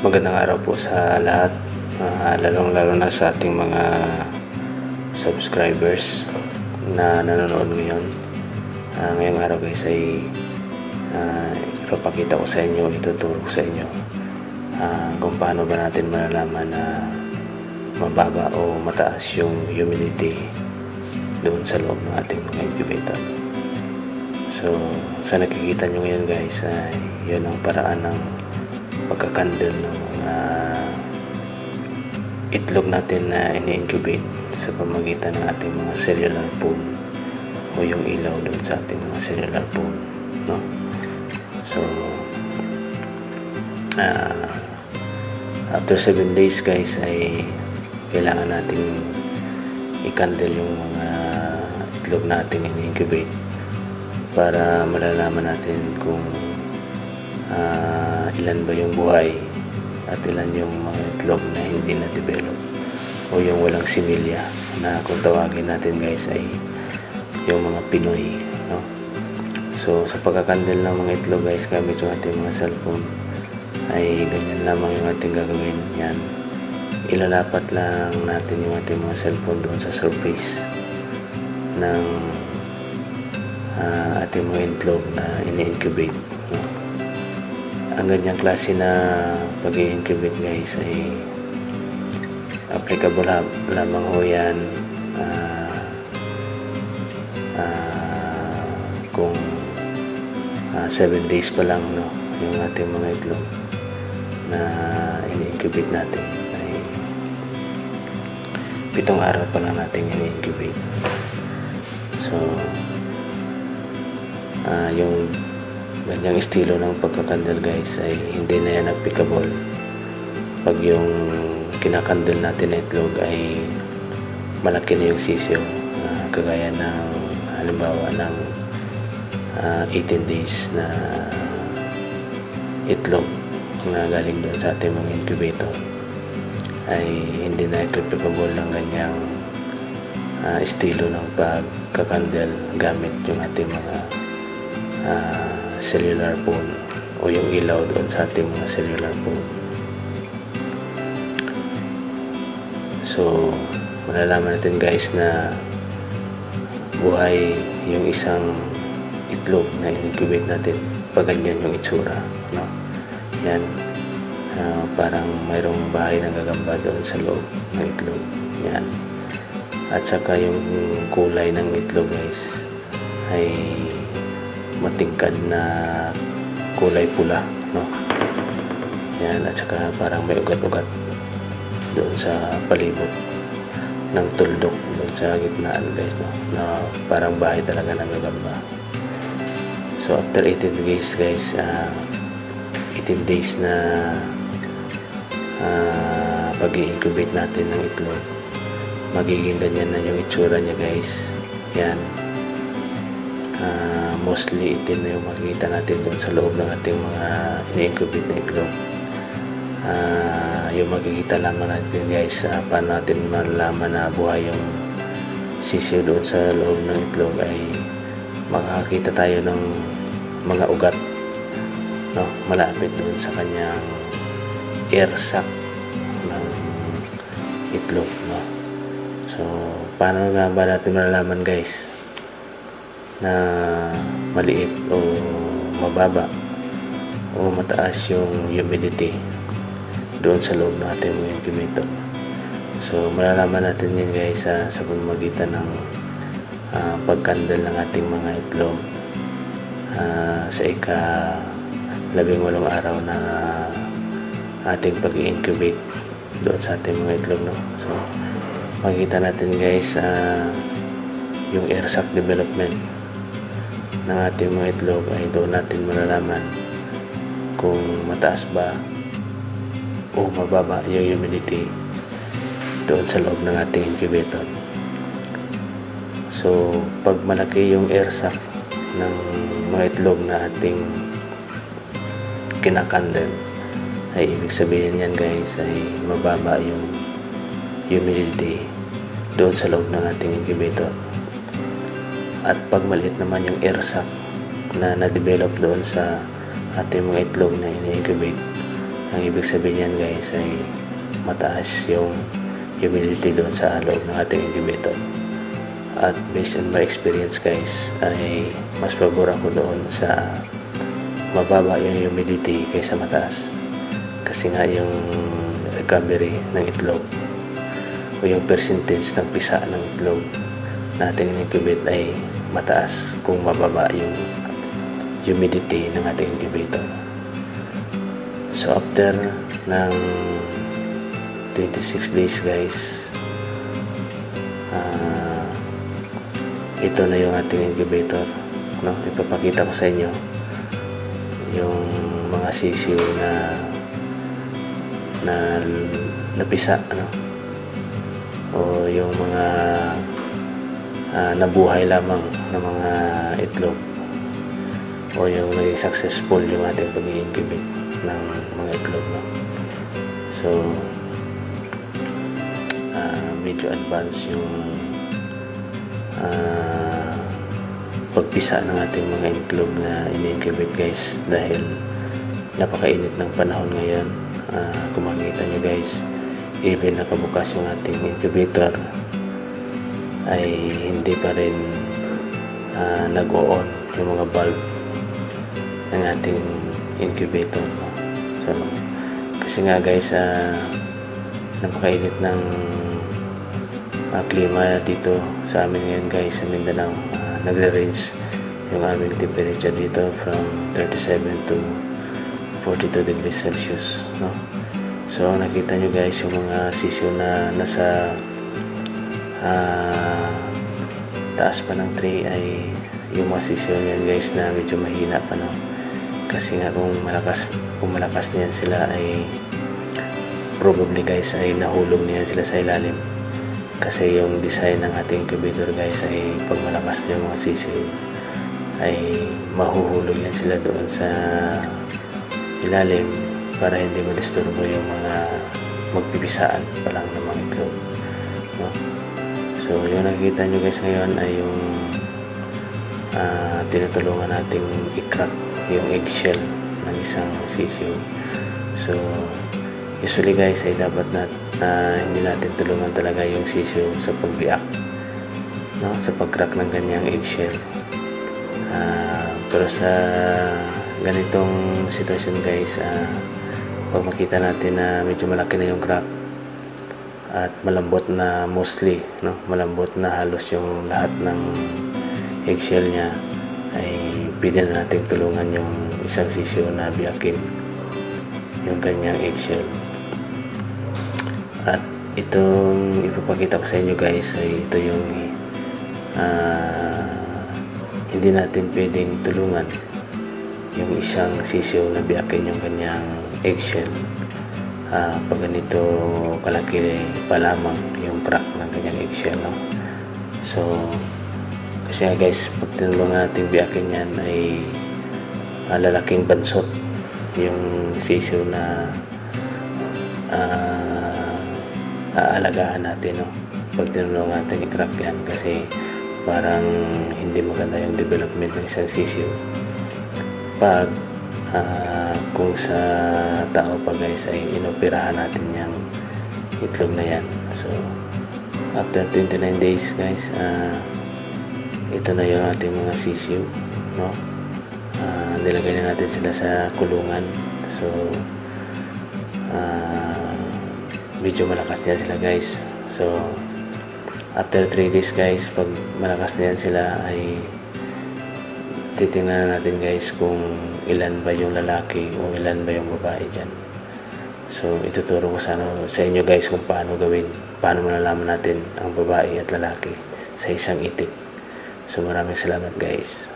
Magandang araw po sa lahat, lalong-lalo na sa ating mga subscribers na nanonood ngayon. Ngayong araw guys ay ipapakita ko sa inyo, ituturo ko sa inyo kung paano ba natin malalaman na mababa o mataas yung humidity doon sa loob ng ating mga incubator. So sa nakikita nyo ngayon guys ay yun ang paraan ng pagkakandil ng mga itlog natin na ini-incubate sa pamagitan ng ating mga cellular phone o yung ilaw doon sa ating mga cellular phone, no? So after 7 days guys ay kailangan nating i-candle yung mga itlog natin ini-incubate para malalaman natin kung ilan ba yung buhay at ilan yung mga itlog na hindi na-develop o yung walang similya na kung tawagin natin guys ay yung mga Pinoy, no? So sa pagkakandil ng mga itlog guys gamit yung ating mga cellphone ay ganyan lamang yung ating gagawin. Yan, ilalapat lang natin yung ating mga cellphone doon sa surface ng ating mga itlog na ini-incubate, no? Ang ganyang klase na pag-i-incubate guys ay applicable lamang ho yan kung 7 days pa lang, no, yung ating mga itlog na ini-incubate natin ay 7 araw pa lang natin ini-incubate. So yung ganyang estilo ng pagkakandil guys ay hindi na yan applicable pag yung kinakandil natin na itlog ay malaki na yung sisiyo, kagaya ng halimbawa ng 18 days na itlog na galing doon sa ating mga incubator ay hindi na applicable ng ganyang estilo ng pagkakandil gamit yung ating mga cellular phone o yung ilaw doon sa ating mga cellular phone. So malalaman natin guys na buhay yung isang itlog na in-incubate natin pag ganyan yung itsura, no? Yan, parang mayroong bahay na gagamba doon sa loob ng itlog. Yan, at saka yung kulay ng itlog guys ay matingkad na kulay pula, no? Yan, at saka parang may ugat-ugat doon sa palibot ng tuldok doon sa gitnaan guys, no? Na parang bahay talaga ng gagamba. So after 18 days guys, 18 days na pag-i-incubate natin ng itlog, magiging ganyan na yung itsura niya guys. Yan, mostly itim na yung makikita natin doon sa loob ng ating mga ini-incubate na itlog. Yung makikita lamang natin guys, paano natin malalaman na buhay yung sisiyo doon sa loob ng itlog ay makakakita tayo ng mga ugat, no, malapit doon sa kanyang air sac ng itlog, no? So paano nga ba natin malalaman guys na maliit o mababa o mataas yung humidity doon sa loob ng ating mga incubator? So malalaman natin yun guys sa pamamagitan ng pagkandil ng ating mga itlog sa ika-18 araw na ating pag-i-incubate doon sa ating mga itlog, no? So makikita natin guys yung air sac development ng ating mga itlog ay doon natin malalaman kung mataas ba o mababa yung humidity doon sa loob ng ating incubator. So pag malaki yung air sac ng mga itlog na ating kinakandil ay ibig sabihin yan guys ay mababa yung humidity doon sa loob ng ating incubator. At pag maliit naman yung air sac na na-develop doon sa ating mga itlog na ini-incubate Ang ibig sabihin yan guys ay mataas yung humidity doon sa loob ng ating incubator. At based on my experience guys ay mas pabor ako doon sa mababa yung humidity kaysa mataas. Kasi nga yung recovery ng itlog o yung percentage ng pisa ng itlog na ating in-incubate ay mataas kung mababa yung humidity ng ating incubator. So after ng 26 days guys, ito na yung ating incubator, no? Ipapakita ko sa inyo yung mga sisiw na napisa, ano? O yung mga nabuhay lamang na mga itlog, o yung naging successful yung ating pag-i-incubate ng mga itlog, no? So medyo advanced yung pagpisa ng ating mga itlog na in-incubate guys, dahil napakainit ng panahon ngayon. Kung makikita nyo guys, even nakabukas yung ating incubator ay hindi pa rin nag-o-on yung mga bulb ng ating incubator, no? So kasi nga guys, napakainit ng klima dito sa amin ngayon guys sa Mindanao. Nagre-range yung aming temperature dito from 37 to 42 degrees Celsius, no? So nakita nyo guys yung mga sisiw na nasa taas pa ng tray ay yung mga sisiw niyan guys na medyo mahina pa, no? Kasi nga kung malakas niyan sila ay probably guys ay nahulog niyan sila sa ilalim. Kasi yung design ng ating incubator guys ay pag malakas na yung mga sisiw ay mahuhulog yan sila doon sa ilalim para hindi madisturbo yung mga magpipsaan pa lang ng mga itlog, no? So yung nakikita nyo guys ngayon ay yung tinutulungan nating i-crack yung eggshell ng isang sisiw. So usually guys ay dapat na hindi natin tulungan talaga yung sisiw sa pagbiak, no? Sa pag-crack ng kanyang eggshell. Pero sa ganitong sitwasyon guys, pag makita natin na medyo malaki na yung crack at malambot na mostly, no? Malambot na halos yung lahat ng eggshell niya, ay pwede na natin tulungan yung isang sisiw na biyakin yung kanyang eggshell. At itong ipapakita ko sa inyo guys ay ito yung hindi natin pwedeng tulungan yung isang sisiw na biyakin yung kanyang eggshell pag ganito kalaki pa lamang yung crack ng kanyang eggshell, no? So kasi nga guys, pag tinulungan natin biyakin yan ay lalaking bansot yung sisiw na aalagaan natin, no? Pag tinulungan natin i-crack yan, kasi parang hindi maganda yung development ng isang sisiw pag kung sa tao pa guys ay inoperahan natin yung itlog na yan. So after 29 days guys, ito na yung ating mga sisiw, no? Nilagay na natin sila sa kulungan. So medyo malakas na sila guys. So after 3 days guys, pag malakas na yan sila ay titingnan natin guys kung ilan ba yung lalaki o ilan ba yung babae dyan. So ituturo ko sa inyo guys kung paano gawin, paano malalaman natin ang babae at lalaki sa isang itik. So maraming salamat guys.